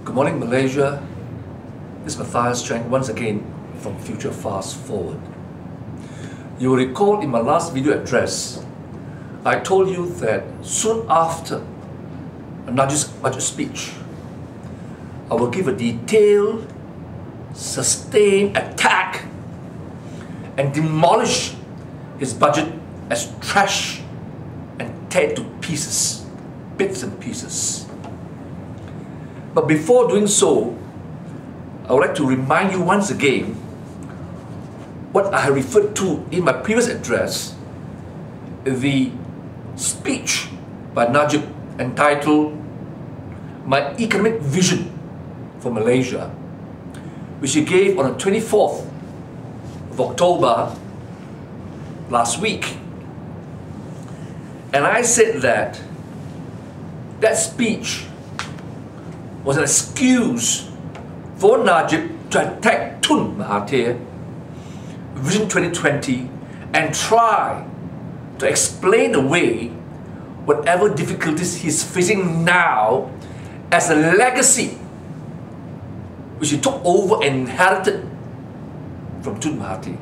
Good morning, Malaysia. This is Matthias Chang once again from Future Fast Forward. You will recall in my last video address, I told you that soon after Najib's budget speech, I will give a detailed, sustained attack and demolish his budget as trash and tear it to pieces, bits and pieces. But before doing so, I would like to remind you once again what I referred to in my previous address, the speech by Najib entitled My Economic Vision for Malaysia, which he gave on the 24th of October last week. And I said that that speech was an excuse for Najib to attack Tun Mahathir, Vision 2020, and try to explain away whatever difficulties he's facing now as a legacy which he took over and inherited from Tun Mahathir.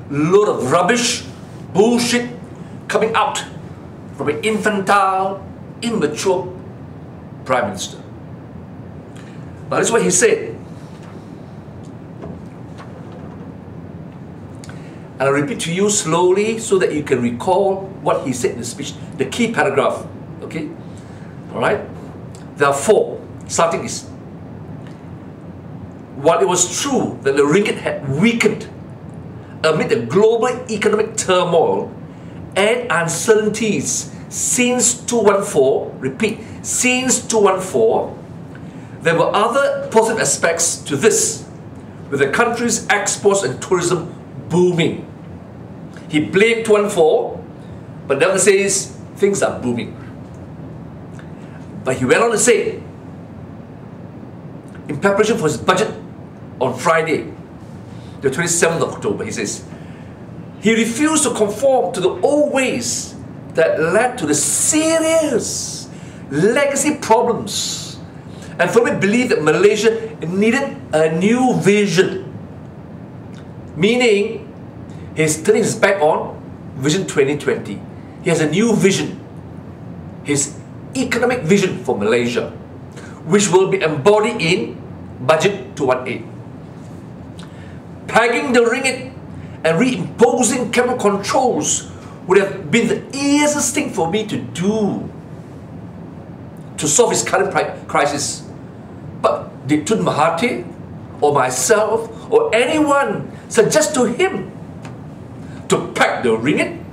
Load of rubbish, bullshit coming out from an infantile, immature Prime Minister. Now this is what he said. And I'll repeat to you slowly so that you can recall what he said in the speech, the key paragraph. Okay? Alright? There are four. Starting is, while it was true that the ringgit had weakened amid the global economic turmoil and uncertainties since 2014, repeat, since 2014, there were other positive aspects to this, with the country's exports and tourism booming. He blamed 2014, but never says things are booming. But he went on to say, in preparation for his budget on Friday, the 27th of October, he says, he refused to conform to the old ways that led to the serious legacy problems, and firmly believed that Malaysia needed a new vision. Meaning, he's turning his back on Vision 2020. He has a new vision, his economic vision for Malaysia, which will be embodied in Budget 218. Pegging the ringgit and reimposing capital controls would have been the easiest thing for me to do to solve his current crisis. But did Tun Mahathir or myself or anyone suggest to him to peg the ringgit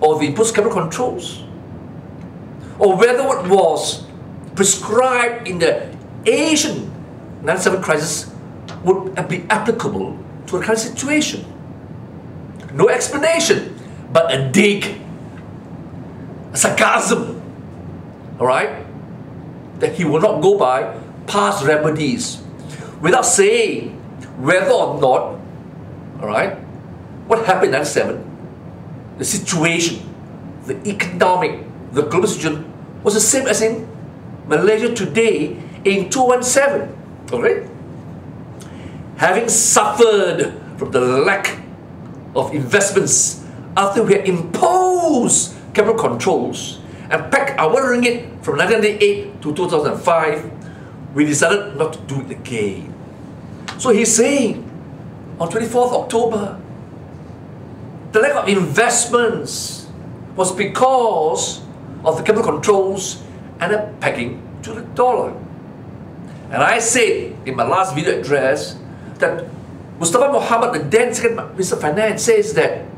or the imposed capital controls? Or whether what was prescribed in the Asian 97 crisis would be applicable to the current situation? No explanation, but a dig, a sarcasm, alright? That he will not go by past remedies without saying whether or not, alright, what happened in 97, the situation, the economic, the global situation was the same as in Malaysia today in 2017, alright? Having suffered from the lack of investments after we had imposed capital controls and pegged our ringgit from 1998 to 2005, we decided not to do it again. So he's saying on 24th October, the lack of investments was because of the capital controls and a pegging to the dollar. And I said in my last video address that Mustafa Mohamad, the then Second Minister of Finance, says that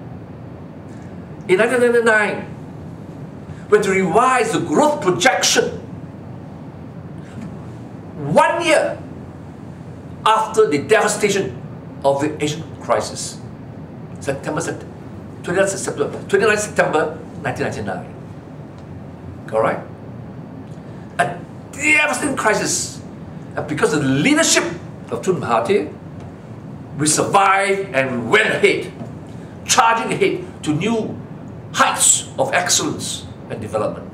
in 1999, when to revise the growth projection 1 year after the devastation of the Asian crisis, 29 September 1999. Alright? A devastating crisis. And because of the leadership of Tun Mahathir, we survived and went ahead, charging ahead to new heights of excellence and development.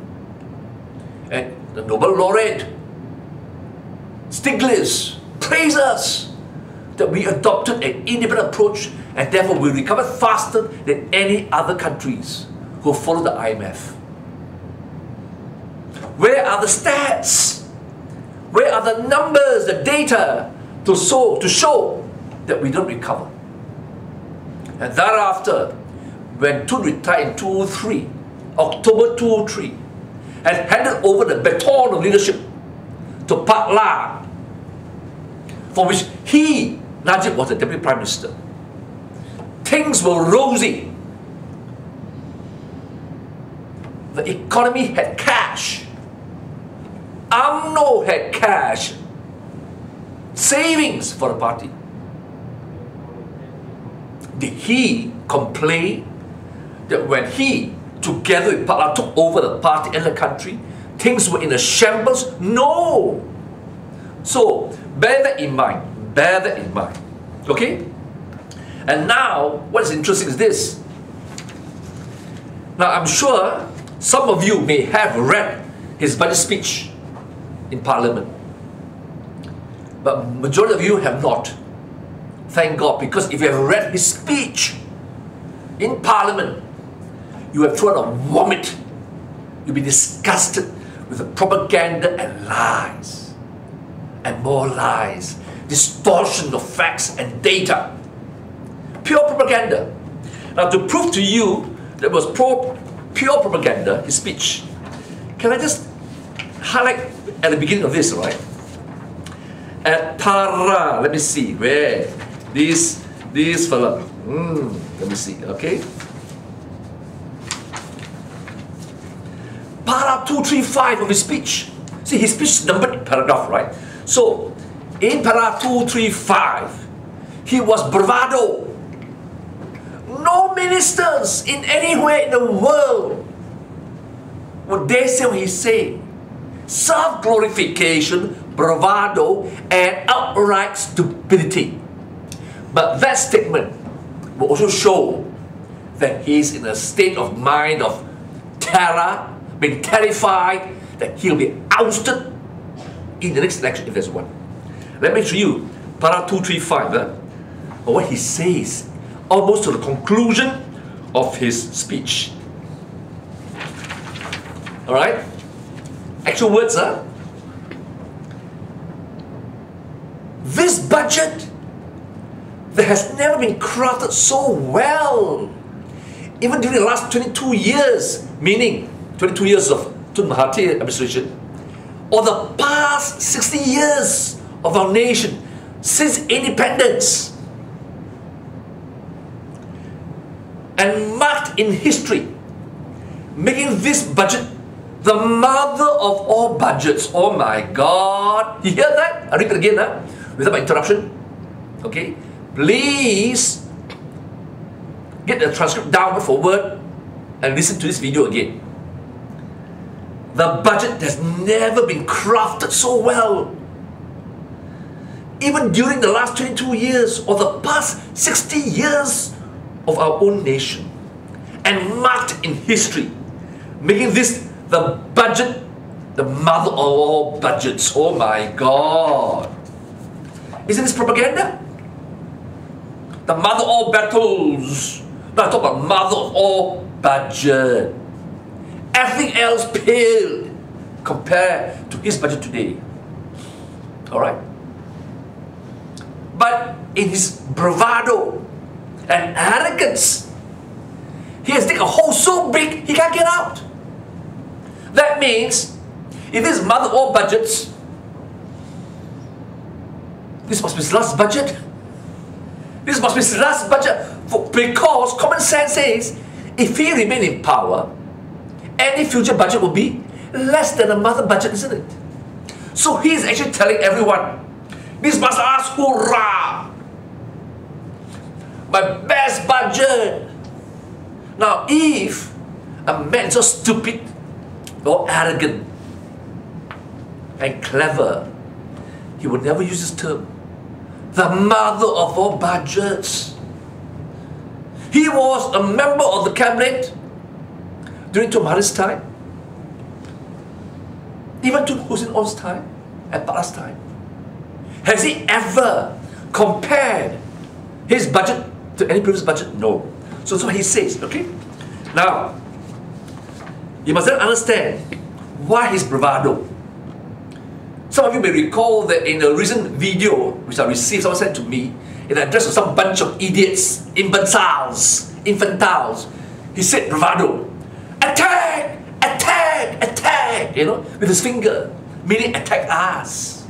And the Nobel laureate Stiglitz praised us that we adopted an independent approach and therefore we recovered faster than any other countries who followed the IMF. Where are the stats? Where are the numbers, the data to show that we don't recover? And thereafter, when Tun retired in 2003, October 2003, and handed over the baton of leadership to Pak La, for which he, Najib, was the Deputy Prime Minister, things were rosy. The economy had cash. UMNO had cash. Savings for the party. Did he complain that when he, together with Pak La, took over the party and the country, things were in a shambles? No! So, bear that in mind. Bear that in mind. Okay? And now, what is interesting is this. Now, I'm sure some of you may have read his budget speech in Parliament. But majority of you have not. Thank God, because if you have read his speech in Parliament, you have thrown a vomit. You'll be disgusted with the propaganda and lies. And more lies. Distortion of facts and data. Pure propaganda. Now, to prove to you that it was pure propaganda, his speech, can I just highlight at the beginning of this, right? At Para, let me see, where? This fella. Let me see, okay? Para 235 of his speech. See, his speech is numbered in paragraph, right? So, in Para 235, he was bravado. No ministers in anywhere in the world would dare say what he's saying. Self-glorification, bravado, and outright stupidity. But that statement will also show that he's in a state of mind of terror, being terrified that he'll be ousted in the next election if there's one. Let me show you Para 235, what he says, almost to the conclusion of his speech. Alright? Actual words, This budget that has never been crafted so well, even during the last 22 years, meaning 22 years of Tun Mahathir administration, or the past 60 years of our nation since independence, and marked in history, making this budget the mother of all budgets. Oh my God! You hear that? I'll read it again, without my interruption. Okay? Please get the transcript down word for word and listen to this video again. The budget has never been crafted so well. Even during the last 22 years or the past 60 years of our own nation, and marked in history, making this the budget the mother of all budgets. Oh my God! Isn't this propaganda? The mother of all battles. Now I talk about mother of all budget. Everything else paled compared to his budget today. Alright? But in his bravado and arrogance, he has taken a hole so big he can't get out. That means, if this mother of all budgets, this must be his last budget. This must be his last budget, because common sense says, if he remains in power, any future budget will be less than a mother budget, isn't it? So he's actually telling everyone, this must ask hurrah! My best budget! Now if a man so stupid or arrogant and clever, he would never use this term. The mother of all budgets. He was a member of the cabinet during Tun Mahathir's time, even Tun Hussein On's time, and Pak La's time. Has he ever compared his budget to any previous budget? No. So that's what he says, okay? Now, you must then understand why his bravado. Some of you may recall that in a recent video which I received, someone sent to me, in an address of some bunch of idiots, infantiles, he said bravado, attack, attack, attack, you know, with his finger, meaning attack us.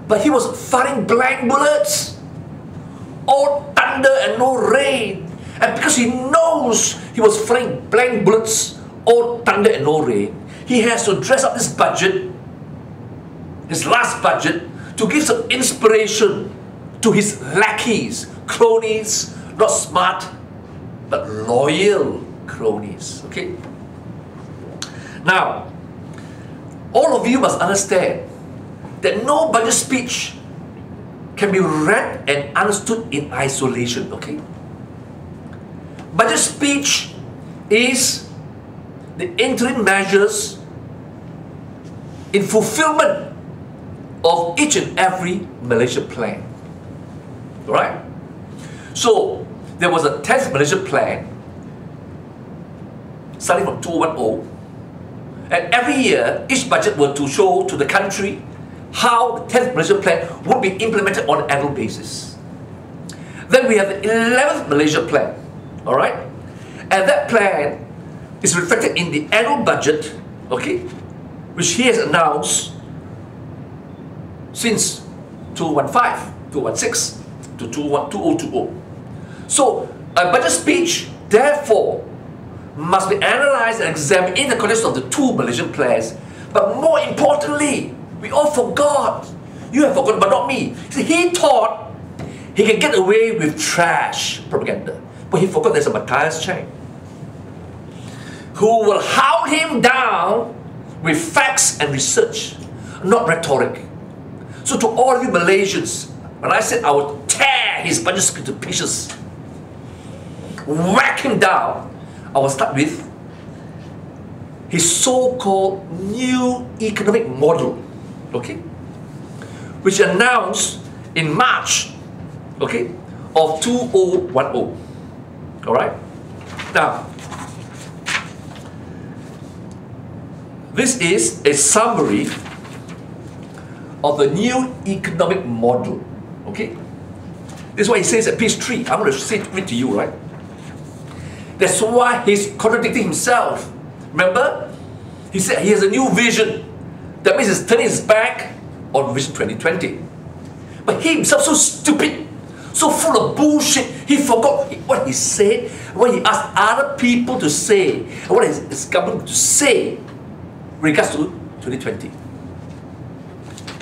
But he was firing blank bullets, all thunder and no rain. And because he knows he was firing blank bullets, all thunder and no rain, he has to dress up this budget, his last budget, to give some inspiration to his lackeys, cronies, not smart, but loyal cronies, okay? Now, all of you must understand that no budget speech can be read and understood in isolation, okay? Budget speech is the interim measures in fulfillment of each and every Malaysia plan. Alright? So, there was a 10th Malaysia plan starting from 2010, and every year each budget were to show to the country how the 10th Malaysia plan would be implemented on an annual basis. Then we have the 11th Malaysia plan. Alright? And that plan is reflected in the annual budget, okay, which he has announced since 2015, 2016 to 2020. So, a budget speech, therefore, must be analysed and examined in the context of the two Malaysian plans. But more importantly, we all forgot. You have forgotten, but not me. See, he thought he can get away with trash propaganda. But he forgot there's a Matthias Chang who will hound him down with facts and research, not rhetoric. So to all you Malaysians, when I said I would tear his budget speech to pieces, whack him down, I will start with his so-called new economic model, okay, which announced in March, okay, of 2010. All right. Now, this is a summary of the new economic model. Okay. This is what he says at page 3. I'm going to read to you, right? That's why he's contradicting himself. Remember, he said he has a new vision. That means he's turning his back on Vision 2020. But he himself so stupid, so full of bullshit, he forgot what he said, what he asked other people to say, and what his government to say with regards to 2020.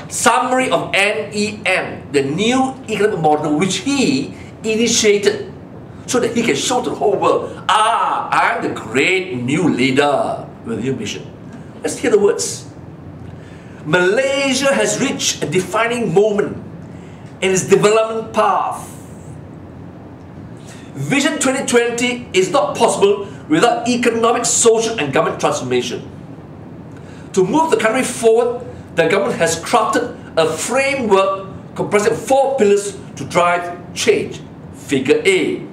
Summary of NEM, the new economic model which he initiated so that he can show to the whole world, I'm the great new leader with a new mission. Let's hear the words. Malaysia has reached a defining moment in its development path. Vision 2020 is not possible without economic, social and government transformation. To move the country forward, the government has crafted a framework comprising of 4 pillars to drive change. Figure A.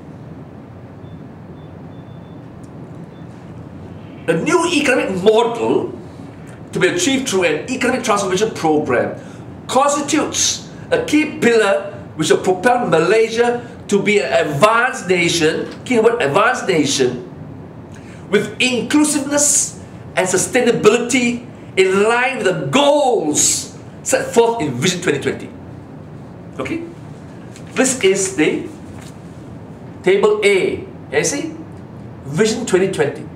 A new economic model to be achieved through an economic transformation program constitutes a key pillar which will propel Malaysia to be an advanced nation, keyword advanced nation, with inclusiveness and sustainability in line with the goals set forth in Vision 2020. Okay? This is the table A. You see? Vision 2020.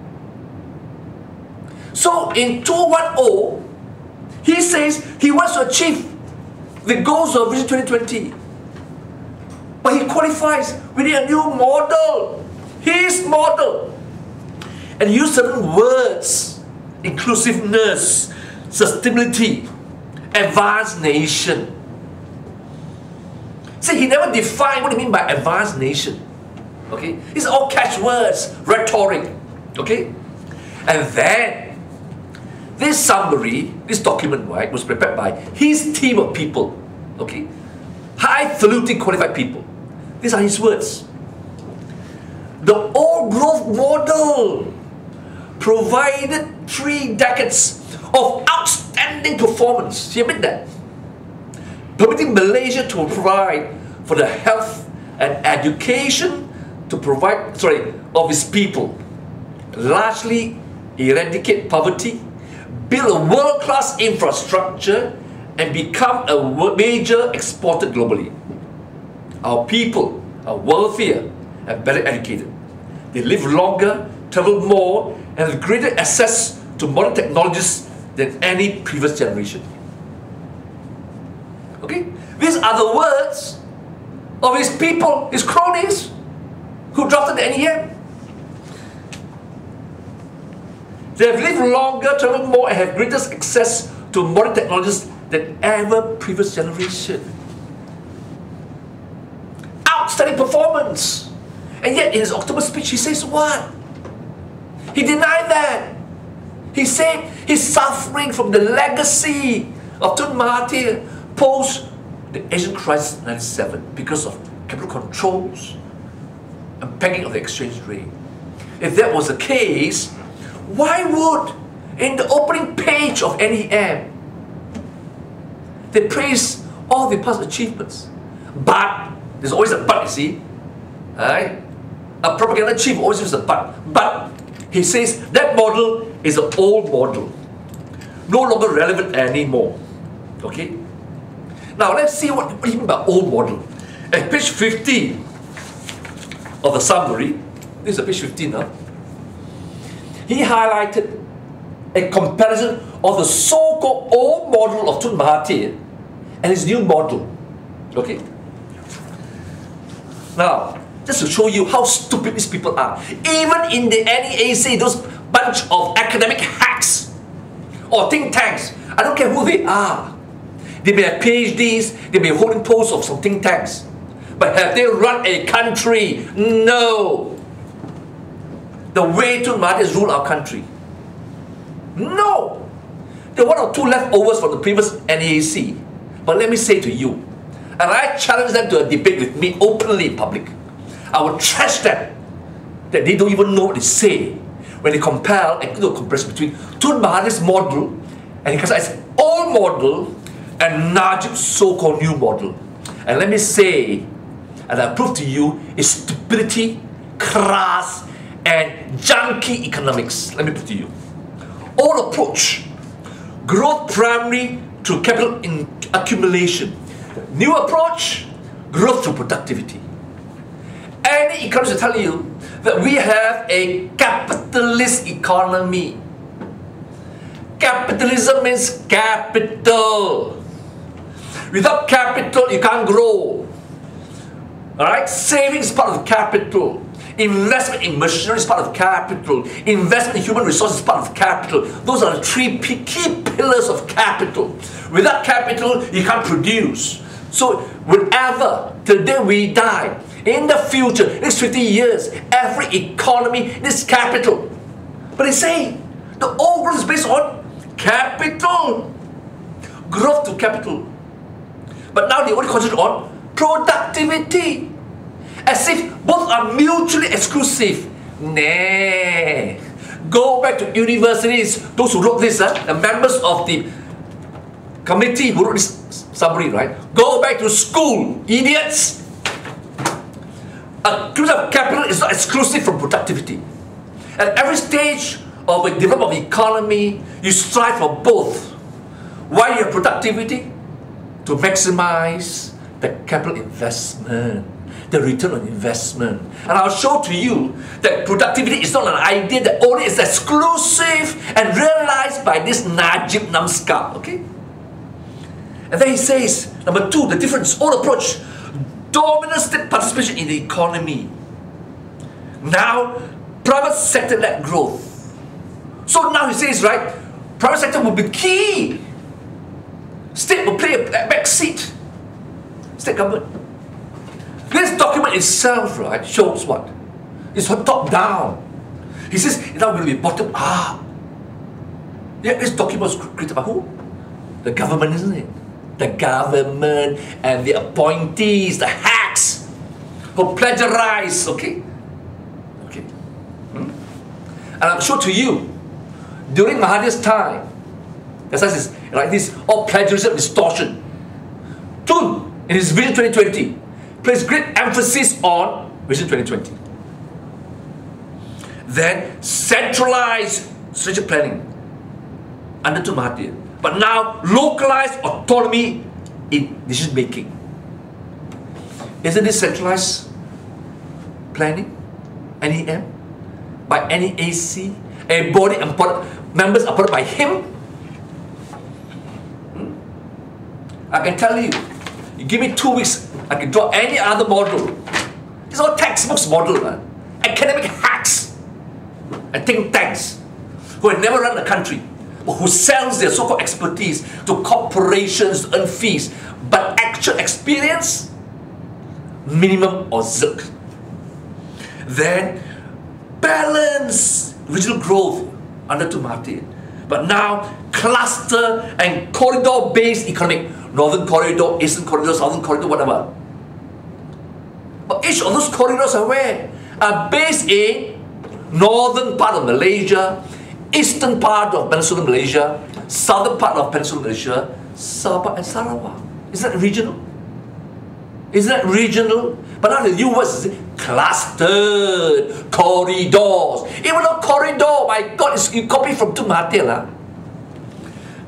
So in 2010, he says he wants to achieve the goals of Vision 2020. But he qualifies, we need a new model. His model. And he used certain words. Inclusiveness, sustainability, advanced nation. See, he never defined what he mean by advanced nation. Okay? These are all catchwords, rhetoric. Okay? And then This summary, this document, right, was prepared by his team of people, okay? Highfalutin qualified people. These are his words. The old growth model provided 3 decades of outstanding performance. He admitted that. Permitting Malaysia to provide for the health and education of its people, largely eradicate poverty, build a world-class infrastructure, and become a major exporter globally. Our people are wealthier and better educated. They live longer, travel more, and have greater access to modern technologies than any previous generation. Okay? These are the words of his people, his cronies, who drafted the NEM. They have lived longer, traveled more, and have greater access to modern technologies than ever previous generation. Outstanding performance. And yet in his October speech he says what? He denied that. He said he's suffering from the legacy of Tun Mahathir post the Asian crisis in 1997 because of capital controls and pegging of the exchange rate. If that was the case, why would, in the opening page of NEM, they praise all the past achievements? But, there's always a but, you see. Right? A propaganda chief always uses a but. But, he says that model is an old model, no longer relevant anymore. Okay? Now, let's see what he means by old model. At page 15 of the summary, this is page 15 now, he highlighted a comparison of the so-called old model of Tun Mahathir and his new model. Okay? Now, just to show you how stupid these people are. Even in the NEAC, those bunch of academic hacks or think tanks, I don't care who they are. They may have PhDs, they may be holding posts of some think tanks. But have they run a country? No. The way Tun Mahathir has ruled our country. No. There are 1 or 2 leftovers from the previous NEAC. But let me say to you, and I challenge them to a debate with me openly in public, I will trash them that they don't even know what they say when they compare and do a comparison between Tun Mahathir's model and his old model and Najib's so-called new model. And let me say, and I prove to you, is stupidity, crass, and junky economics. Let me put to you. Old approach, growth primary through capital accumulation. New approach, growth through productivity. Any economist will tell you that we have a capitalist economy. Capitalism means capital. Without capital, you can't grow. Alright? Savings is part of capital. Investment in machinery is part of capital. Investment in human resources is part of capital. Those are the 3 key pillars of capital. Without capital, you can't produce. So, whenever, till the day we die, in the future, next 50 years, every economy needs capital. But they say, the old growth is based on capital. Growth to capital. But now they only concentrate on productivity. As if both are mutually exclusive. Nah. Go back to universities. Those who wrote this, the members of the committee who wrote this summary, right? Go back to school, idiots. Accumulation of capital is not exclusive from productivity. At every stage of a development of the economy, you strive for both. Why you have productivity? To maximize the capital investment, the return on investment. And I'll show to you that productivity is not an idea that only is exclusive and realized by this Najib Namskar. Okay? And then he says, number 2, the difference, old approach, dominant state participation in the economy. Now, private sector-led growth. So now he says, right, private sector will be key. State will play a back seat. State government. This document itself, right, shows what? It's top down. He says, it's not going to be bottom up. Yeah, this document was created by who? The government, isn't it? The government and the appointees, the hacks who plagiarize, okay? Okay. And I'm sure to you, during Mahathir's time, there's like this, all plagiarism and distortion. Tun, in his Vision 2020, placed great emphasis on Vision 2020. Then centralized strategic planning under Tun Mahathir. But now localized autonomy in decision making. Isn't this centralized planning? NEM? By NEAC? A body and members appointed by him? I can tell you, you give me 2 weeks, I can draw any other model. It's all textbooks model, academic hacks and think tanks who have never run a country, but who sells their so-called expertise to corporations to earn fees, but actual experience, minimum or zilch. Then balance regional growth under Tun Mahathir, but now cluster and corridor-based economic, northern corridor, eastern corridor, southern corridor, whatever. But each of those corridors are where? Are based in northern part of Malaysia, eastern part of Peninsular Malaysia, southern part of Peninsular Malaysia, Sabah and Sarawak. Is that regional? Is that regional? But now the new words is clustered corridors. Even though corridor, my God, is you copy from Tun Mahathir lah.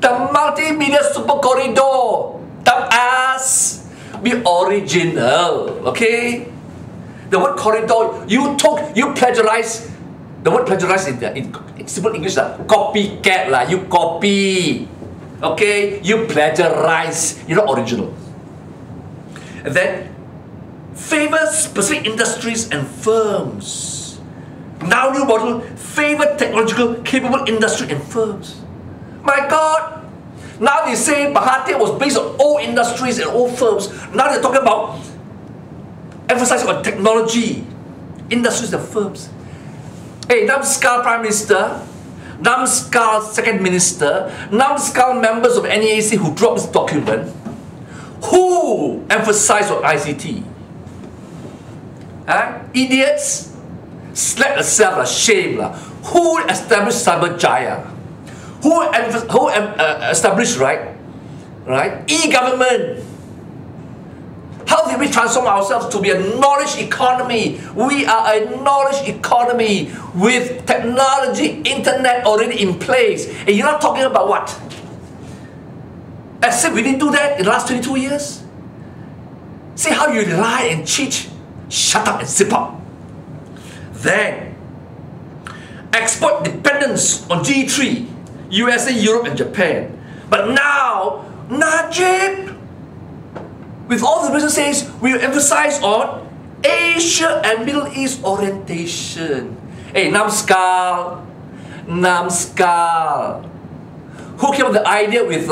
The multimedia super corridor. Tell us, be original, okay? The word corridor, you plagiarize. The word plagiarize in simple English lah, copycat lah. You copy, okay? You plagiarize. You're not original. And then favor specific industries and firms. Now new model, favor technological capable industry and firms. My God! Now they say Mahathir was based on old industries and old firms. Now they're talking about emphasizing on technology, industries and firms. Hey, Namskal Prime Minister, Namskal Second Minister, Namskal members of NEAC who dropped this document, who emphasized on ICT? Idiots? Slap yourself, shame. Who established Cyberjaya? Who established, right? E-government. How did we transform ourselves to be a knowledge economy? We are a knowledge economy with technology, internet already in place. And you're not talking about what? As if we didn't do that in the last 22 years? See how you lie and cheat? Shut up and zip up. Then, export dependence on G3, USA, Europe and Japan. But now, Najib, with all the business says, we emphasize on Asia and Middle East orientation. Hey, Namskal. Who came up with the idea with,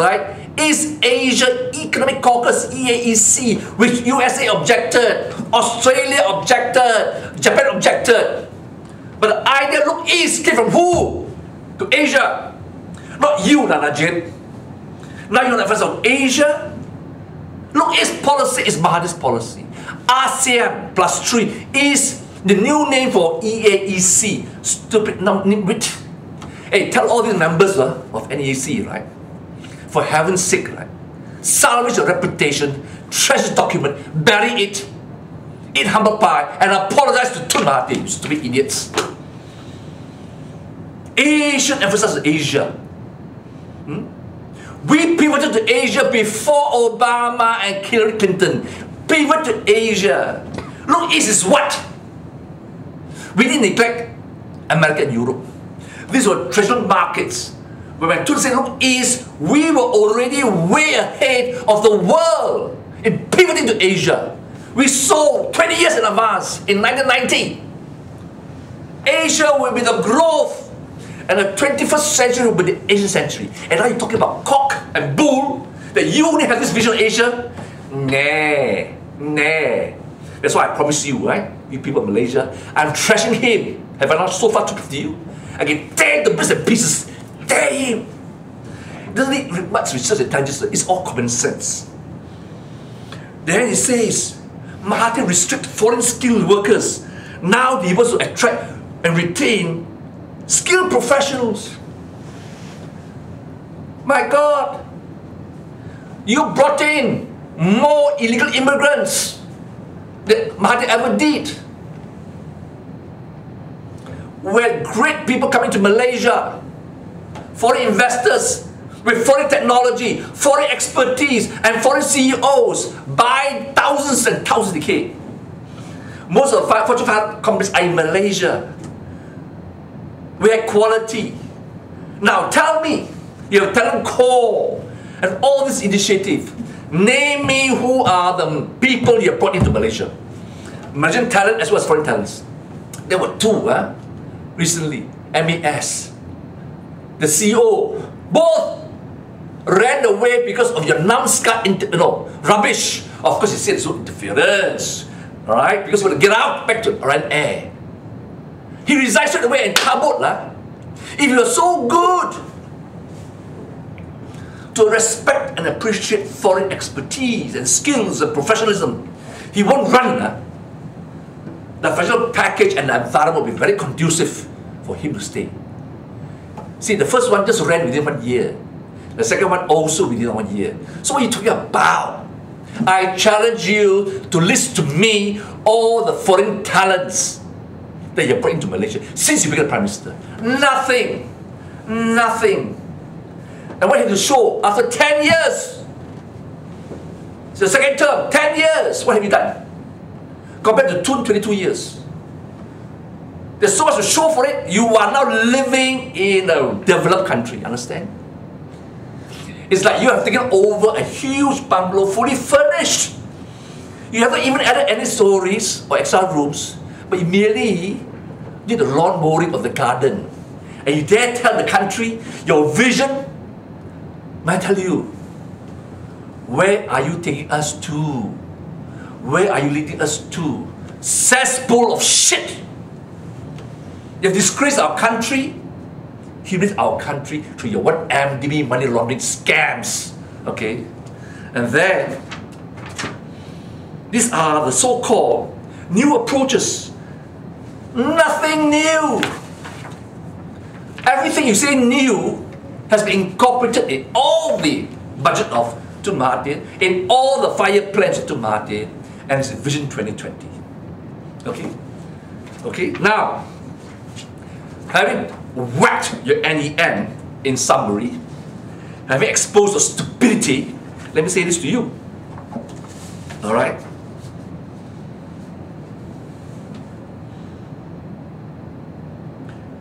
East Asia Economic Caucus, EAEC, which USA objected, Australia objected, Japan objected. But the idea, look east, came from who? To Asia. Not you, Najib. Now you want to emphasize on Asia? Look east policy is Mahathir's policy. ASEAN +3 is the new name for EAEC. Stupid nitwit. Hey, tell all these members of NEAC, right? For heaven's sake, right? Salvage your reputation, treasure document, bury it, eat humble pie, and apologize to Tun Mahathir, you stupid idiots. Asian emphasis on Asia. We pivoted to Asia before Obama and Hillary Clinton. Pivot to Asia. Look, east is what? We didn't neglect America and Europe. These were treasure markets. But when Tun said, look east, we were already way ahead of the world in pivoting to Asia. We sold 20 years in advance in 1990. Asia will be the growth, and the 21st century will be the Asian century. And now you're talking about cock and bull, that you only have this vision of Asia? Nah. That's why I promise you, right? You people of Malaysia, I'm trashing him. Have I not so far talked to you? I can tear the bits and pieces, tear him. Doesn't need much research and intelligence. It's all common sense. Then it says, Mahathir restrict foreign skilled workers. Now he wants to attract and retain skilled professionals. My God, you brought in more illegal immigrants than Mahathir ever did. We had great people coming to Malaysia, foreign investors with foreign technology, foreign expertise, and foreign CEOs by thousands and thousands a decade. Most of the Fortune 500 companies are in Malaysia. We had quality. Now tell me, you have talent core and all this initiative. Name me who are the people you have brought into Malaysia. Malaysian talent as well as foreign talents. There were two recently. MAS. The CEO, both ran away because of your numbskull rubbish. Of course, he said it's interference. Alright? Because we want to get out back to RNA. He resigned straight away and kabut lah. If you are so good to respect and appreciate foreign expertise and skills and professionalism, he won't run. The professional package and the environment will be very conducive for him to stay. See, the first one just ran within 1 year. The second one also within 1 year. So what are you talking about? I challenge you to list to me all the foreign talents that you brought into Malaysia since you became Prime Minister. Nothing. Nothing. And what have you show after 10 years? It's the second term, 10 years. What have you done? Compared to 22 years. There's so much to show for it. You are now living in a developed country, understand? It's like you have taken over a huge bungalow, fully furnished. You haven't even added any stories or extra rooms, but you merely did the lawn mowing of the garden. And you dare tell the country your vision? May I tell you, where are you taking us to? Where are you leading us to? Cesspool of shit! You have disgraced our country, humiliated our country through your 1MDB money laundering scams. Okay? And then, these are the so-called new approaches. Nothing new. Everything you say new has been incorporated in all the budget of Tun Mahathir, in all the 5-year plans of Tun Mahathir, and it's Vision 2020. Okay? Okay? Now, having whacked your NEM in summary, having exposed the stupidity, let me say this to you. Alright?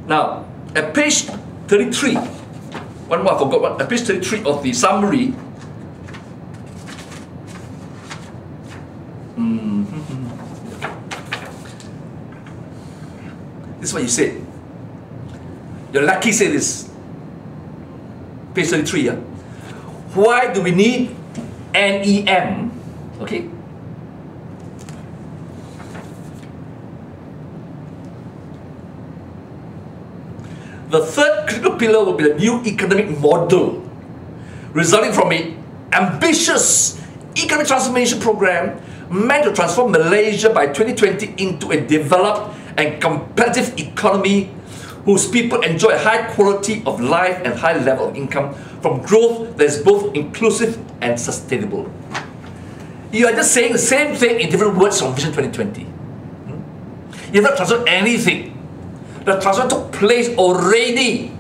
Now, at page 33, one more I forgot one, at page 33 of the summary, this is what you said. You're lucky say this. Page 33, why do we need NEM? Okay. The third critical pillar will be the new economic model, resulting from an ambitious economic transformation program meant to transform Malaysia by 2020 into a developed and competitive economy whose people enjoy a high quality of life and high level of income from growth that is both inclusive and sustainable. You are just saying the same thing in different words from Vision 2020. You have not transferred anything. The transfer took place already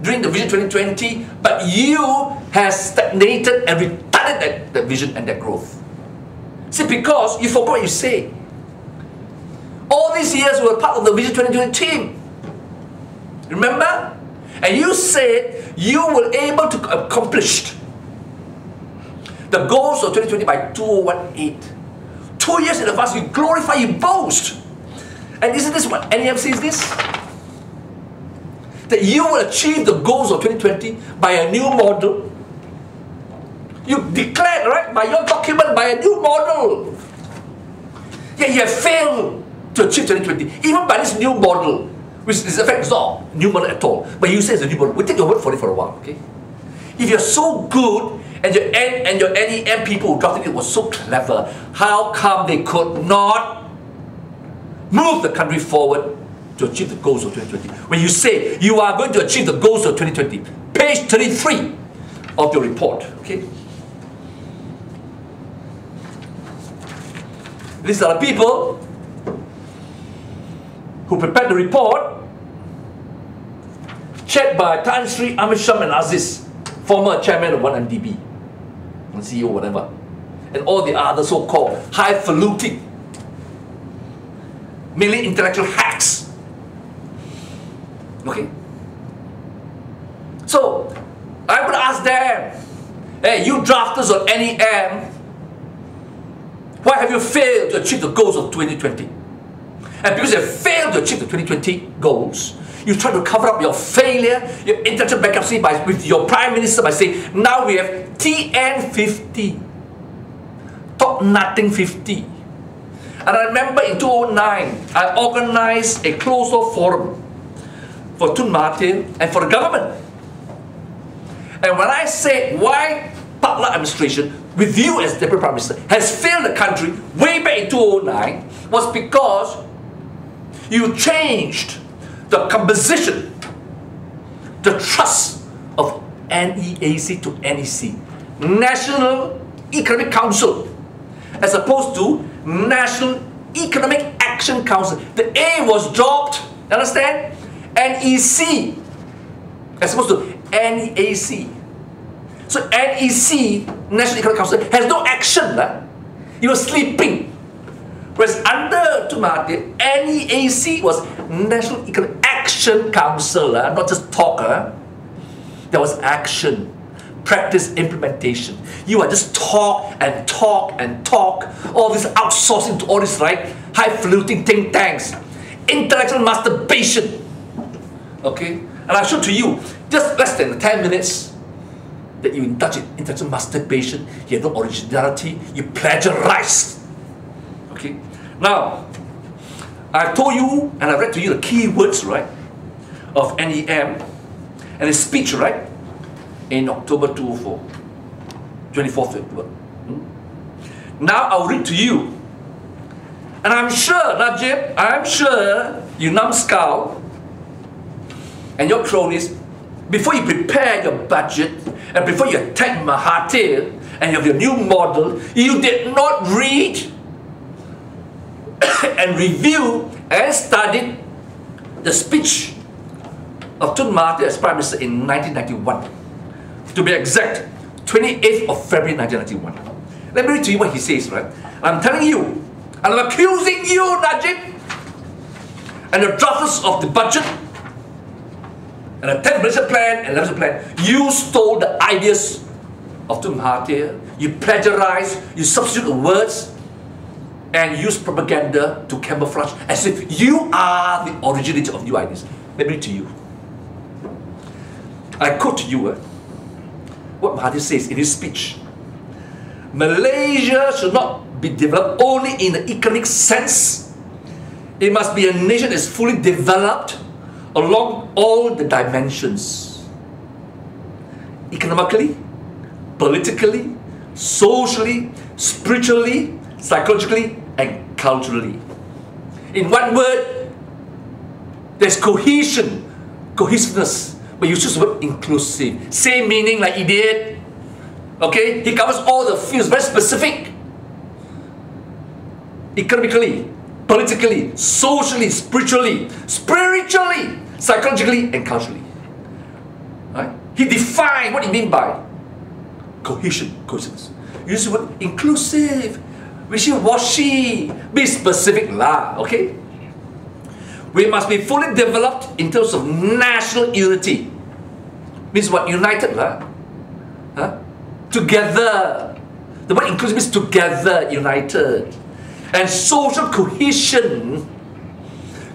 during the Vision 2020, but you have stagnated and retarded that vision and that growth. See, because you forgot what you say. All these years we were part of the Vision 2020 team. Remember? And you said you were able to accomplish the goals of 2020 by 2018. 2 years in advance, you glorify, you boast. And isn't this what NEM says this? That you will achieve the goals of 2020 by a new model. You declared, right, by your document, by a new model. Yet you have failed to achieve 2020, even by this new model, which is in fact not new model at all. But you say it's a new model. We'll take your word for it for a while, okay? If you're so good and your NEM people who drafted it was so clever, how come they could not move the country forward to achieve the goals of 2020? When you say you are going to achieve the goals of 2020, page 33 of your report, okay? These are the people who prepared the report, chaired by Tan Sri Amit Sham and Aziz, former chairman of 1MDB, and CEO, whatever, and all the other so-called highfalutin, mainly intellectual hacks. Okay? So, I would ask them, hey, you drafters of NEM, why have you failed to achieve the goals of 2020? And because you have failed to achieve the 2020 goals, you try to cover up your failure, your intellectual bankruptcy with your Prime Minister by saying, now we have TN50, Top Nothing 50. And I remember in 2009, I organized a closed-door forum for Tun Mahathir and for the government. And when I said why Patla administration, with you as Deputy Prime Minister, has failed the country way back in 2009, was because you changed the composition, the trust of NEAC to NEC, National Economic Council, as opposed to National Economic Action Council. The A was dropped, understand? NEC, as opposed to NEAC. So NEC, National Economic Council, has no action. You were sleeping. Whereas under Tun Mahathir, NEAC was National Economic Action Council, not just talk. There was action, practice, implementation. You are just talk and talk and talk. All this outsourcing to all this, right? Highfalutin think tanks, intellectual masturbation. Okay, and I showed to you just less than 10 minutes that you indulge in intellectual masturbation. You have no originality. You plagiarize. Okay. Now, I told you and I read to you the key words, right, of NEM and his speech, right, in October 2004, 24th October. Now I'll read to you. And I'm sure, Najib, I'm sure you numbskull and your cronies, before you prepare your budget and before you attack Mahathir and you have your new model, you did not read and review and studied the speech of Tun Mahathir as Prime Minister in 1991. To be exact, 28th of February 1991. Let me read to you what he says, right? I'm telling you, and I'm accusing you, Najib, and the drafters of the budget, and the 10th Malaysia Plan and 11th Plan, you stole the ideas of Tun Mahathir, you plagiarized, you substitute words, and use propaganda to camouflage as if you are the originator of new ideas. Let me read to you. I quote to you what Mahathir says in his speech. Malaysia should not be developed only in the economic sense. It must be a nation that is fully developed along all the dimensions. Economically, politically, socially, spiritually, psychologically, and culturally. In one word, there's cohesion, cohesiveness, but you choose the word inclusive. Same meaning like idiot. Okay? He covers all the fields, very specific. Economically, politically, socially, spiritually, psychologically, and culturally. Right? He defined what he means by cohesion, cohesiveness. You use the word inclusive, wishy-washy, be specific lah, okay? We must be fully developed in terms of national unity. Means what? United lah. Together. The word inclusive means together, united. And social cohesion.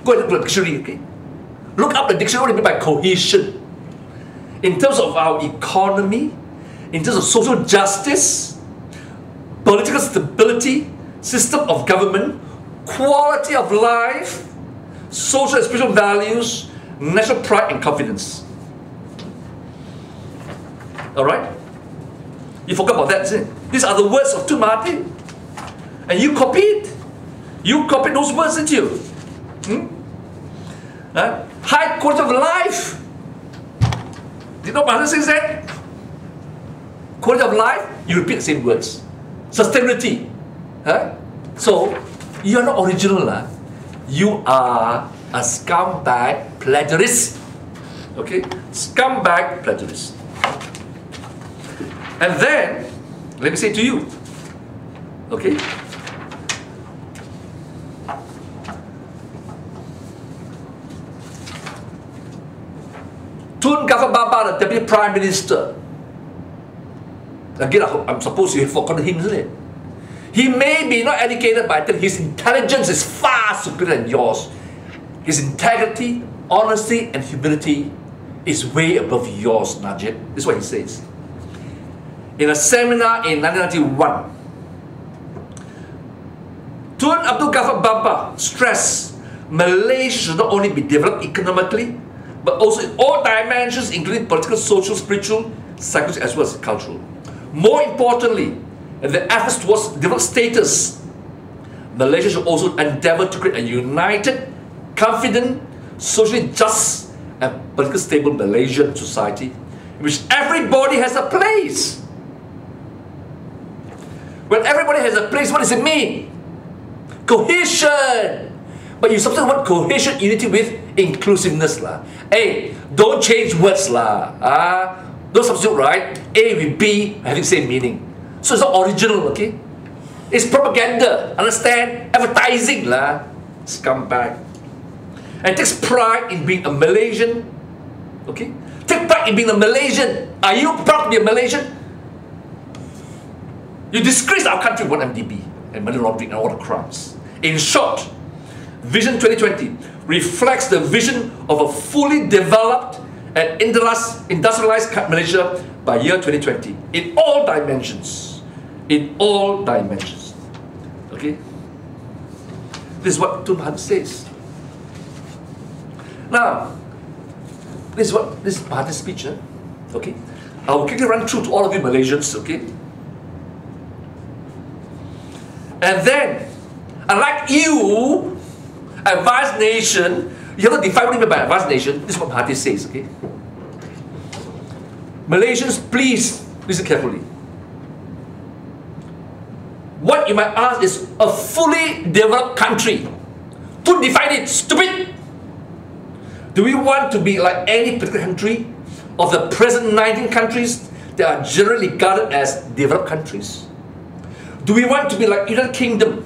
Go and look at the dictionary, okay? Look up the dictionary, what do you mean by cohesion? In terms of our economy, in terms of social justice, political stability, system of government, quality of life, social and spiritual values, national pride and confidence. Alright? You forgot about that, isn't it? These are the words of Tun Mahathir. And you copied. You copied those words, didn't you? High quality of life. Did you know Mahathir says that? Quality of life, you repeat the same words. Sustainability. So, you are not original. You are a scumbag plagiarist. Okay? Scumbag plagiarist. And then, let me say to you, okay? Tun Baba, the Deputy Prime Minister. Again, I'm supposed you have forgotten him, isn't it? He may be not educated, but I tell you, his intelligence is far superior than yours. His integrity, honesty, and humility is way above yours, Najib. This is what he says. In a seminar in 1991, Tun Abdul Ghaffar Baba stressed Malaysia should not only be developed economically, but also in all dimensions, including political, social, spiritual, psychological, as well as cultural. More importantly, in the efforts towards developed status, Malaysia should also endeavour to create a united, confident, socially just, and politically stable Malaysian society in which everybody has a place. When everybody has a place, what does it mean? Cohesion. But you substitute what cohesion, unity with inclusiveness lah. Hey, don't change words lah. Don't substitute, right? A with B having the same meaning. So it's not original, okay? It's propaganda, understand? Advertising lah. Scumbag. And takes pride in being a Malaysian. Okay? Take pride in being a Malaysian. Are you proud to be a Malaysian? You disgrace our country with MDB and money laundering and all the crimes. In short, Vision 2020 reflects the vision of a fully developed and industrialized Malaysia by year 2020 in all dimensions. In all dimensions. Okay? This is what Tun Mahathir says. Now, this is Mahathir's speech. Okay? I will quickly run through to all of you Malaysians. Okay? And then, unlike you, advanced nation, you have to define what you mean by advanced nation. This is what Mahathir says, okay? Malaysians, please listen carefully. What you might ask is a fully developed country. To define it, stupid! Do we want to be like any particular country of the present 19 countries that are generally regarded as developed countries? Do we want to be like United Kingdom,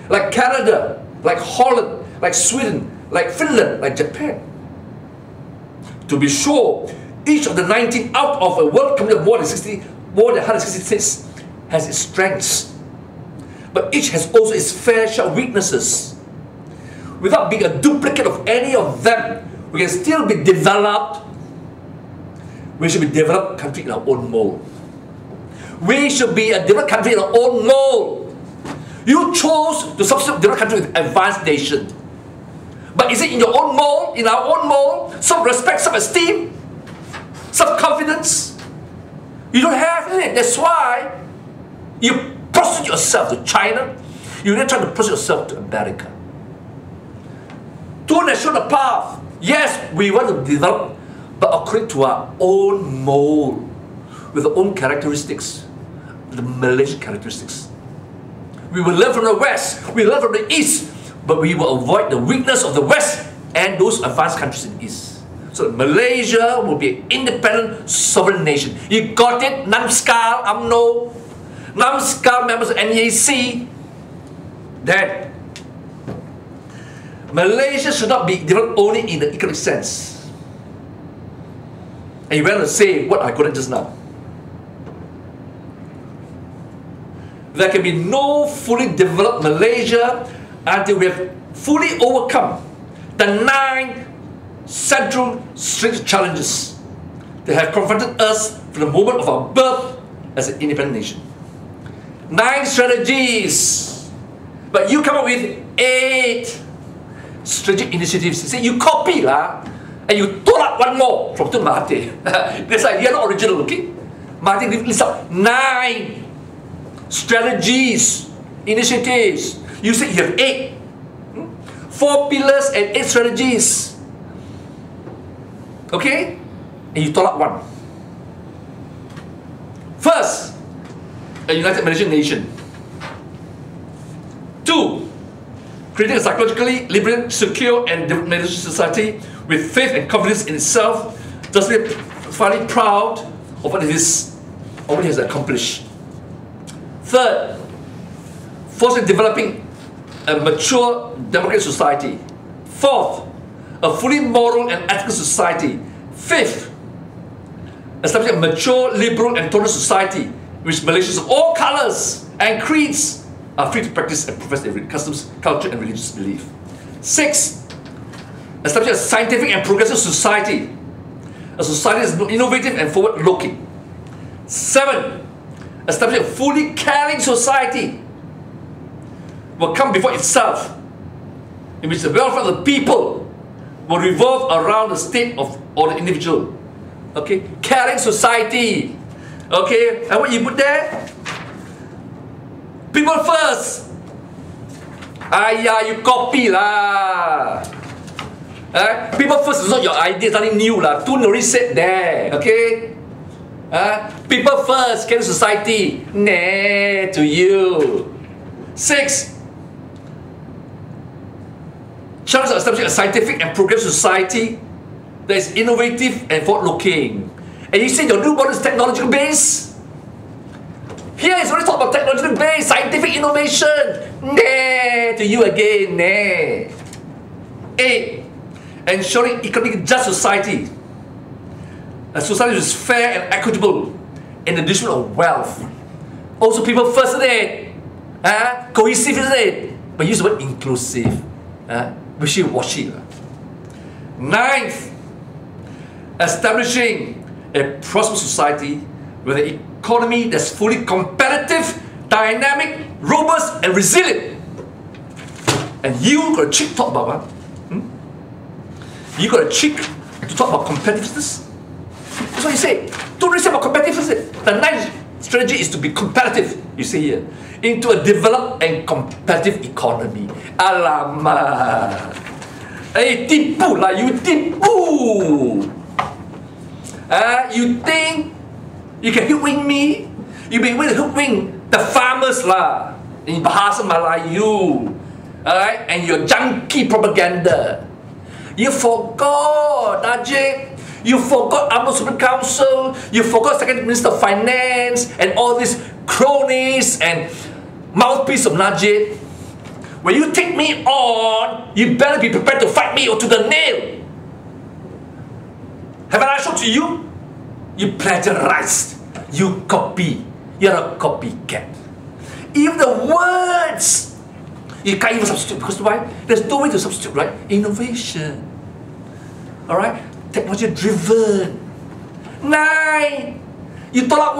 like Canada, like Holland, like Sweden, like Finland, like Japan? To be sure, each of the 19 out of a world community of more than 160 states has its strengths. But each has also its fair share of weaknesses. Without being a duplicate of any of them, we can still be developed. We should be a developed country in our own mold. We should be a developed country in our own mold. You chose to substitute developed country with advanced nation. But is it in your own mold, in our own mold? Some respect, some esteem, some confidence? You don't have it. That's why you prostitute yourself to China. You then try to prostitute yourself to America. Tun has shown a path. Yes, we want to develop, but according to our own mold, with our own characteristics, the Malaysian characteristics. We will learn from the West, we learn from the East, but we will avoid the weakness of the West and those advanced countries in the East. So Malaysia will be an independent, sovereign nation. You got it? Numbskull, UMNO, Numbskull members of NEAC. Then, Malaysia should not be developed only in the economic sense. And you went to say what I quoted just now. There can be no fully developed Malaysia until we have fully overcome the 9 central strategic challenges that have confronted us from the moment of our birth as an independent nation. 9 strategies, but you come up with 8 strategic initiatives. You say you copy lah, and you told up one more from Tun Mahathir. That's like you're not original, okay? Martin lists out 9 strategies, initiatives. You said you have 8. 4 pillars and 8 strategies. Okay? And you talk one. First, a united Malaysian nation. 2, creating a psychologically liberal, secure and democratic society with faith and confidence in itself, thus finally proud of what it has accomplished. Third, fostering developing a mature democratic society. Fourth, a fully moral and ethical society. Fifth, establishing a mature, liberal and tolerant society in which Malaysians of all colours and creeds are free to practice and profess their customs, culture and religious belief. Sixth, establishing a scientific and progressive society. A society that is innovative and forward-looking. 7, establishing a fully caring society will come before itself, in which the welfare of the people will revolve around the state of or the individual. Okay, caring society. Okay, and what you put there? People first. You copy lah. People first is not your idea, something new lah. Tun already said there. Okay. People first, caring society. Nah, to you. 6, challenge of establishing a scientific and progressive society that is innovative and forward-looking. And you say your new model is technological based. Here is already talk about technological based, scientific innovation. Nah, to you again. Nah. 8, ensuring economically just society. A society which is fair and equitable in the distribution of wealth. Also people first, isn't it? Cohesive, isn't it? But use the word inclusive. Wishy-washy. 9th, establishing a prosperous society with an economy that's fully competitive, dynamic, robust and resilient. And you got a cheek to talk about You got a cheek to talk about competitiveness? That's what you say. Don't really say about competitiveness. The 9th strategy is to be competitive, you say here, into a developed and competitive economy. Alamak. Tipu lah, you tipu. You think you can hoodwink me? You be able to hoodwink the farmers lah, in Bahasa Melayu. Alright? And your junkie propaganda. You forgot, Najib. You forgot Amno Supreme Council. You forgot Second Minister of Finance and all these cronies and mouthpiece of Najib. When you take me on, you better be prepared to fight me or to the nail. Haven't I shown to you? You plagiarized. You copy. You're a copycat. Even the words, you can't even substitute, because why? There's no way to substitute, right? Innovation. Alright? Technology driven. 9. You tolak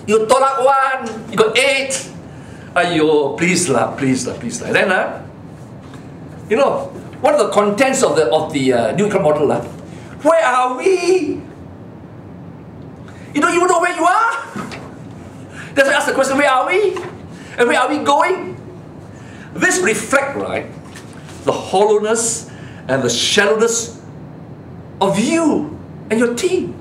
1. You tolak 1. You got 8. Ayo, please lah. And then you know, what are the contents of the new economic model Where are we? You don't even know where you are? That's why I ask the question, where are we? And where are we going? This reflects, right, the hollowness and the shallowness of you and your team.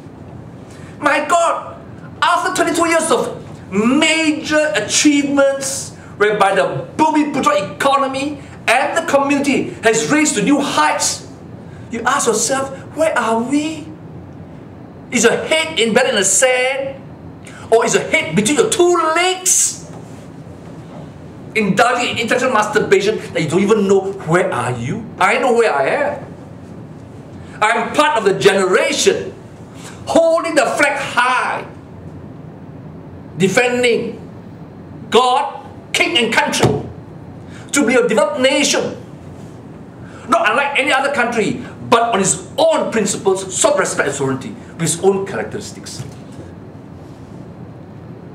My God, after 22 years of major achievements, whereby the booming bourgeois economy and the community has raised to new heights, you ask yourself, where are we? Is your head embedded in the sand? Or is your head between your 2 legs? Indulging in intellectual masturbation that you don't even know where are you? I know where I am. I'm part of the generation holding the flag high, defending God, King and country, to be a developed nation, not unlike any other country, but on its own principles, self-respect and sovereignty, with its own characteristics.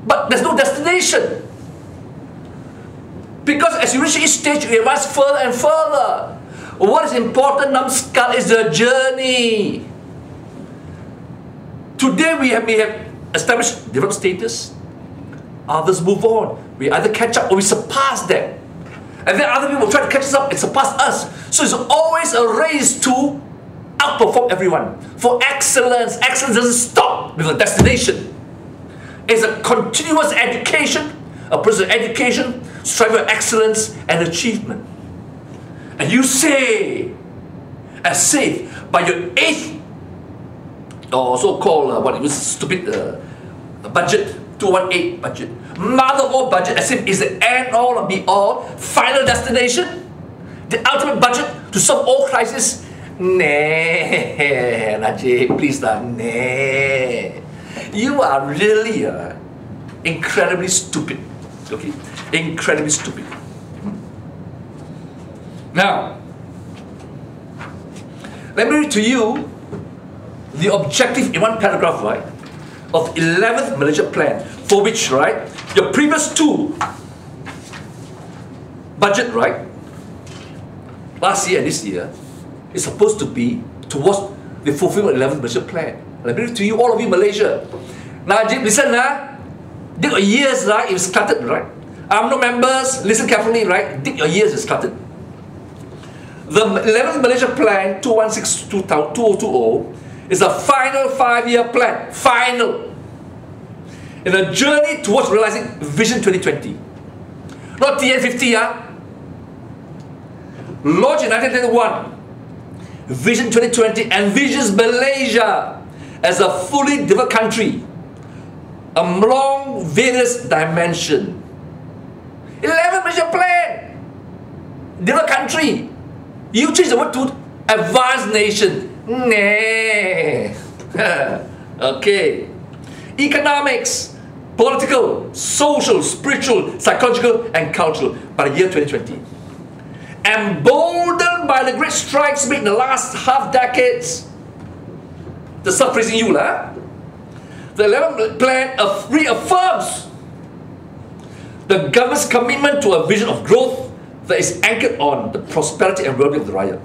But there's no destination, because as you reach each stage, you advance further and further. What is important, numbskull, is the journey. Today we have establish developed status, others move on. We either catch up or we surpass them. And then other people try to catch us up and surpass us. So it's always a race to outperform everyone. For excellence, excellence doesn't stop with a destination. It's a continuous education, a person's education, striving for excellence and achievement. And you say, as safe by your 8th, or so-called, what it was, stupid budget, 218 budget, mother of all budget, as if it's the end all and be all, final destination, the ultimate budget to solve all crises. Nah, Najib, please lah, nah. You are really incredibly stupid, okay? Incredibly stupid. Now, let me read to you the objective in one paragraph, right, of 11th Malaysia Plan, for which, right, your previous 2 budget, right, last year and this year, is supposed to be towards the fulfillment of 11th Malaysia Plan. Let me read to you, all of you Malaysia. Najib, listen, dig your ears, right, it started, right. UMNO members, listen carefully, right, dig your ears, it started. The 11th Malaysia Plan 2016-2020 is a final 5-year plan, final, in a journey towards realizing Vision 2020. Not TN50, Launched in 1991, Vision 2020 envisions Malaysia as a fully developed country along various dimensions. 11th Malaysia Plan, developed country. You change the word to advanced nation. Nah. Okay. Economics, political, social, spiritual, psychological, and cultural by the year 2020. Emboldened by the great strides made in the last half decades. The stuff praising you, lah. The 11th Plan reaffirms the government's commitment to a vision of growth that is anchored on the prosperity and well-being of the Rakyat.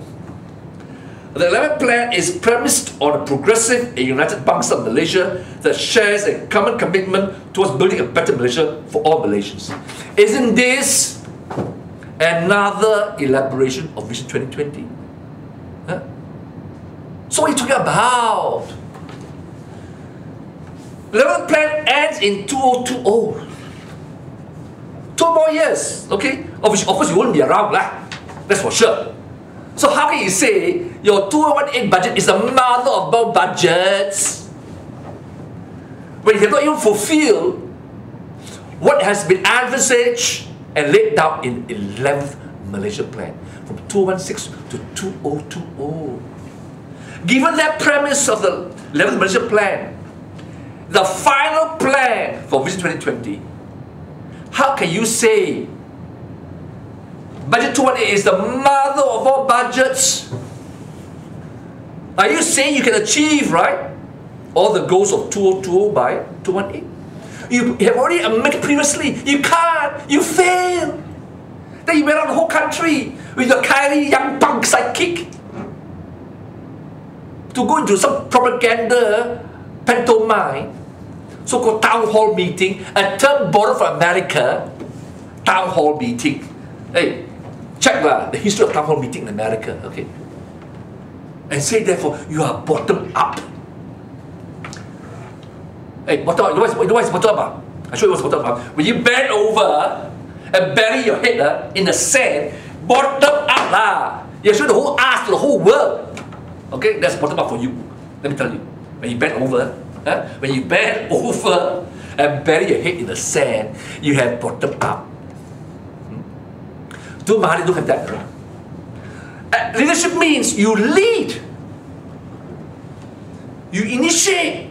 The 11th Plan is premised on a progressive and united bangsa of Malaysia that shares a common commitment towards building a better Malaysia for all Malaysians. Isn't this another elaboration of Vision 2020? Huh? So what are you talking about? The 11th Plan ends in 2020. 2 more years, okay? Of course you won't be around, lah. That's for sure. So how can you say your 2018 budget is the mother of all budgets when you have not even fulfilled what has been envisaged and laid down in 11th Malaysia Plan from 2016 to 2020? Given that premise of the 11th Malaysia Plan, the final plan for Vision 2020, how can you say Budget 218 is the mother of all budgets? Are you saying you can achieve, right, all the goals of 2020 by 218? You have already admitted previously, you can't, you fail. Then you went around the whole country with your Kylie young punk sidekick to go into some propaganda pantomime, so-called town hall meeting, a term borrowed from America, town hall meeting. Hey, check the history of town hall meeting in America, okay? And say therefore, you are bottom up. Hey, bottom up, you know what is bottom up? I'll show you what's bottom up. When you bend over and bury your head in the sand, bottom up lah. You show the whole ass to the whole world. Okay, that's bottom up for you. Let me tell you. When you bend over, when you bend over and bury your head in the sand, you have bottom up. Don't have that. Leadership means you lead, you initiate,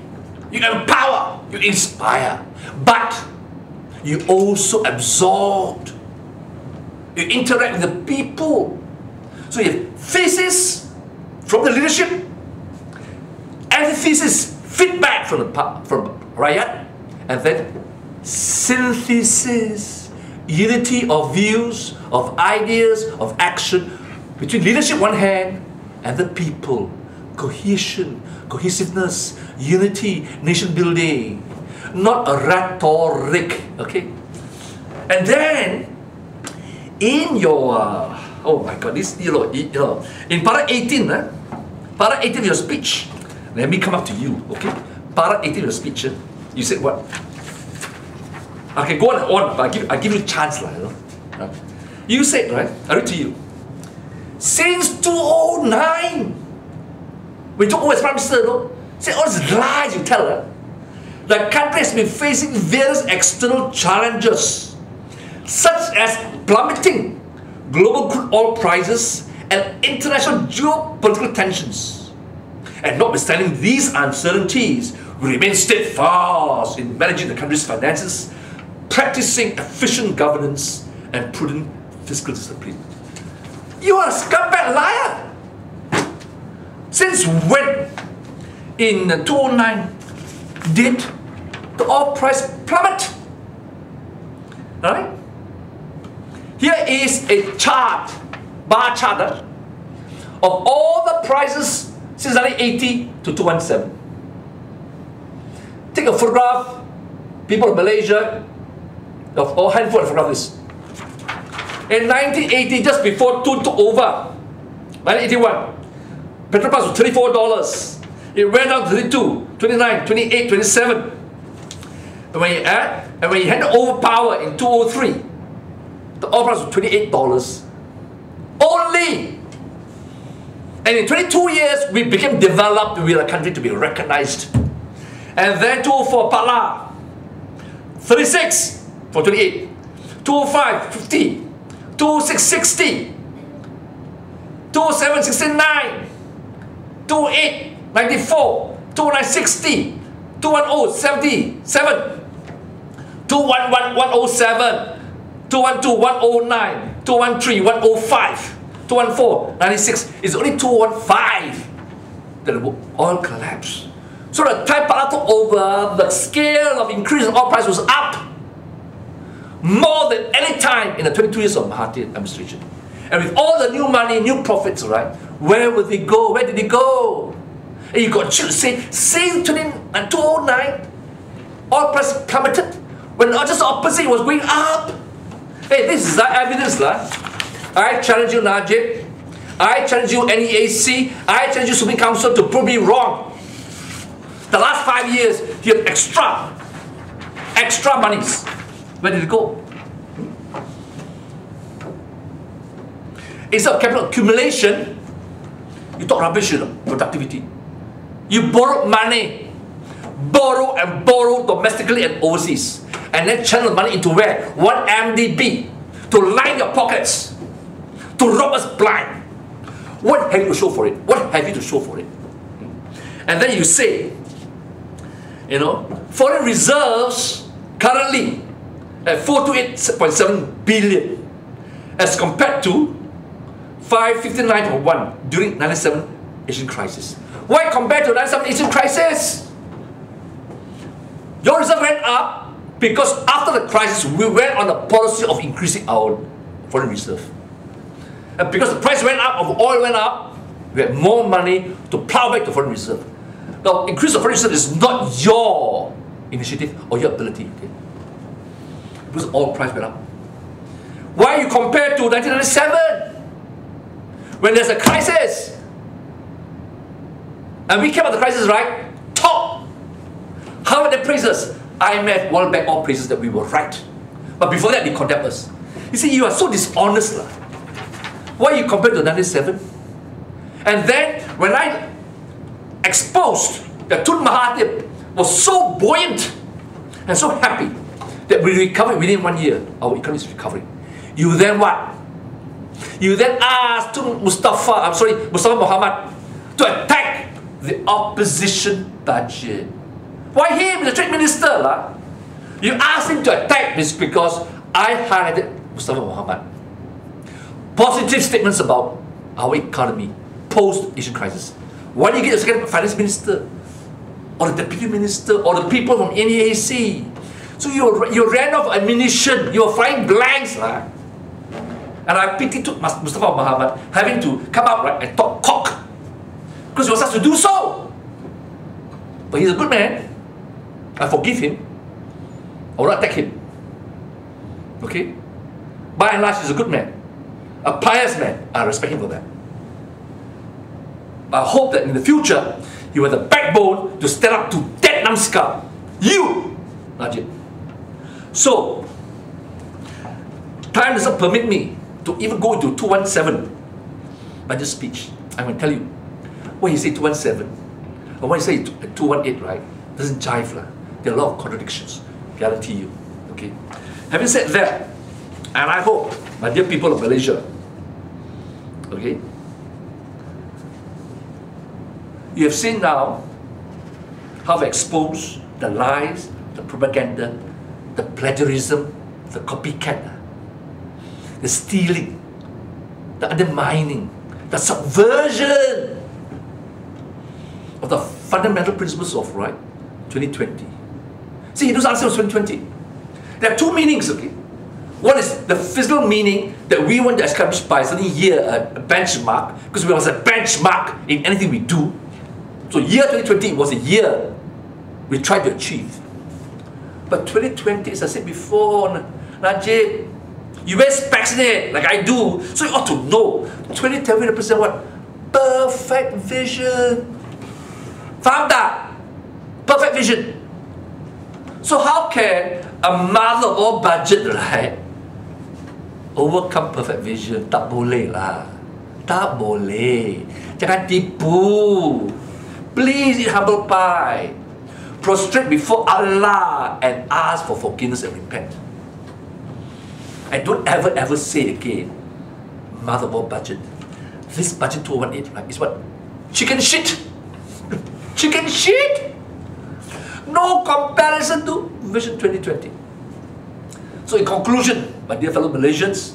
you empower, you inspire, but you also absorb, you interact with the people. So you have thesis from the leadership, antithesis, feedback from Rakyat, and then synthesis, unity of views, of ideas, of action between leadership one hand and the people. Cohesion, cohesiveness, unity, nation building. not a rhetoric. Okay? And then, in your, oh my God, this, in para 18, para 18 of your speech, let me come up to you, okay? Para 18 of your speech, you said what? I can go on and on, but I give you a chance, right? You said, right? I read to you. Since 2009, we took over as Prime Minister, say all these lies you tell, the country has been facing various external challenges, such as plummeting global crude oil prices and international geopolitical tensions. And notwithstanding these uncertainties, we remain steadfast in managing the country's finances, practicing efficient governance and prudent fiscal discipline. You are a scumbag liar! Since when, in 2009, did the oil price plummet? Right? Here is a chart, bar chart, of all the prices since 1980 to 2017. Take a photograph, people of Malaysia, of all handful of photographs. In 1980, just before Tun took over, 1981, petrol price was $34. It went down to 32, 29, 28, 27. And when you handed over power in 2003, the oil price was $28 only. And in 22 years, we became developed. We are a country to be recognized. And then 2004, Pala, 36 for 28, 2005, 50, 2006, 60, 2007, 69, 2008, 94, 2009, 60, 2010, 77, 2011, 107, 2012, 109, 2013, 105, 2014, 96. It's only 2015 that the oil collapsed. So the time Pala took over, the scale of increase in oil price was up more than any time in the 22 years of Mahathir administration. And with all the new money, new profits, right? Where would they go? Where did they go? And you got to say, since 2009, oil price plummeted, when just the opposite was going up. Hey, this is the evidence, lah. I challenge you, Najib. I challenge you, NEAC. I challenge you, Supreme Council, to prove me wrong. The last 5 years, you had extra monies. Where did it go? Instead of capital accumulation, you talk rubbish, productivity. You borrowed money. Borrow and borrow domestically and overseas. And then channel money into where? 1 MDB. To line your pockets. To rob us blind. What have you to show for it? What have you to show for it? And then you say, foreign reserves currently at 428.7 billion as compared to 559.1 during 97 Asian crisis. Why compared to 97 Asian crisis? Your reserve went up because after the crisis we went on a policy of increasing our foreign reserve. And because the price went up, of oil went up, we had more money to plow back to foreign reserve. Now, increase of foreign reserve is not your initiative or your ability. Okay? Because oil price went up. Why you compare to 1997? When there's a crisis. And we came out of the crisis, right? Top. How are they praise us? IMF, World Bank, all praises that we were right. But before that, they condemned us. You see, you are so dishonest. Why you compare to 1997? And then, when I exposed that Tun Mahathir was so buoyant and so happy that we recovered within 1 year, our economy is recovering. You then what? You then asked Mustafa Muhammad to attack the opposition budget. Why him, the trade minister? You asked him to attack this because I highlighted Mustafa Muhammad. Positive statements about our economy post-Asian crisis. Why do you get a second finance minister? Or the deputy minister? Or the people from NEAC? So you ran off ammunition. You were firing blanks. And I pity to Mustafa Muhammad having to come out and talk cock. Because he was asked to do so. But he's a good man. I forgive him. I will not attack him. Okay? By and large, he's a good man. A pious man. I respect him for that. I hope that in the future, he will have the backbone to stand up to that numbskull. You, Najib. So, time doesn't permit me to even go into 217 by this speech. I'm going to tell you. When you say 217, or when you say 218, right, doesn't jive. There are a lot of contradictions. Guarantee you. Okay. Having said that, and I hope, my dear people of Malaysia, okay, you have seen now how I've exposed the lies, the propaganda, the plagiarism, the copycat, the stealing, the undermining, the subversion of the fundamental principles of right 2020. See, those answers 2020. There are two meanings, okay? One is the physical meaning that we want to establish by certain year, a benchmark, because we was a benchmark in anything we do. So year 2020 was a year we tried to achieve. But 2020, as I said before, Najib, you wear specs in it, like I do, so you ought to know. 2020 represent what? Perfect vision. Faham tak? Perfect vision. So how can a mother of all budget, right, overcome perfect vision? Tak boleh lah. Tak boleh. Jangan tipu. Please eat humble pie. Prostrate before Allah and ask for forgiveness and repent. And don't ever say again, mother of all budget. This budget 218, right, is what? Chicken shit. Chicken shit. No comparison to Vision 2020. So in conclusion, my dear fellow Malaysians,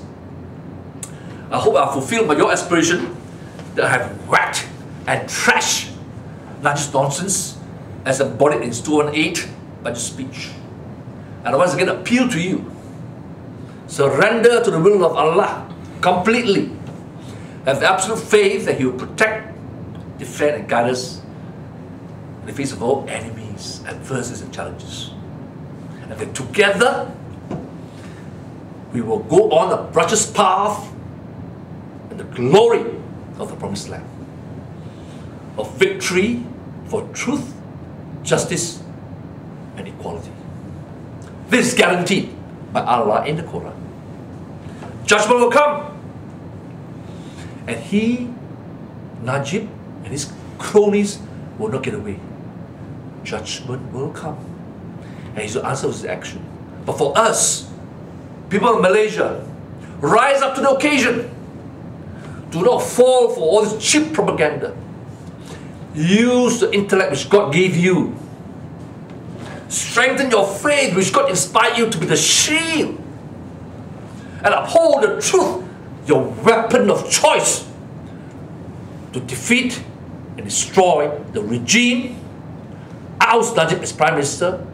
I hope I fulfill your aspiration that I have whacked and trashed Najib's nonsense as embodied in 218 budget speech. And I once again appeal to you, surrender to the will of Allah completely. Have absolute faith that He will protect, defend and guide us in the face of all enemies, adversities and challenges. And that together we will go on a righteous path in the glory of the promised land, of victory for truth, justice and equality. This is guaranteed by Allah in the Quran. Judgment will come, and he, Najib, and his cronies will not get away. Judgment will come, and he will answer with his action. But for us, people of Malaysia, rise up to the occasion. Do not fall for all this cheap propaganda. Use the intellect which God gave you. Strengthen your faith which God inspired you to be the shield. And uphold the truth, your weapon of choice, to defeat and destroy the regime, oust Najib as Prime Minister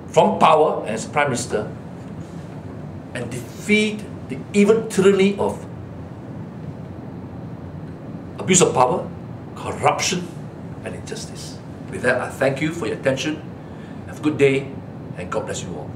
from power as Prime Minister, and defeat the evil tyranny of abuse of power, corruption and injustice. With that, I thank you for your attention. Have a good day and God bless you all.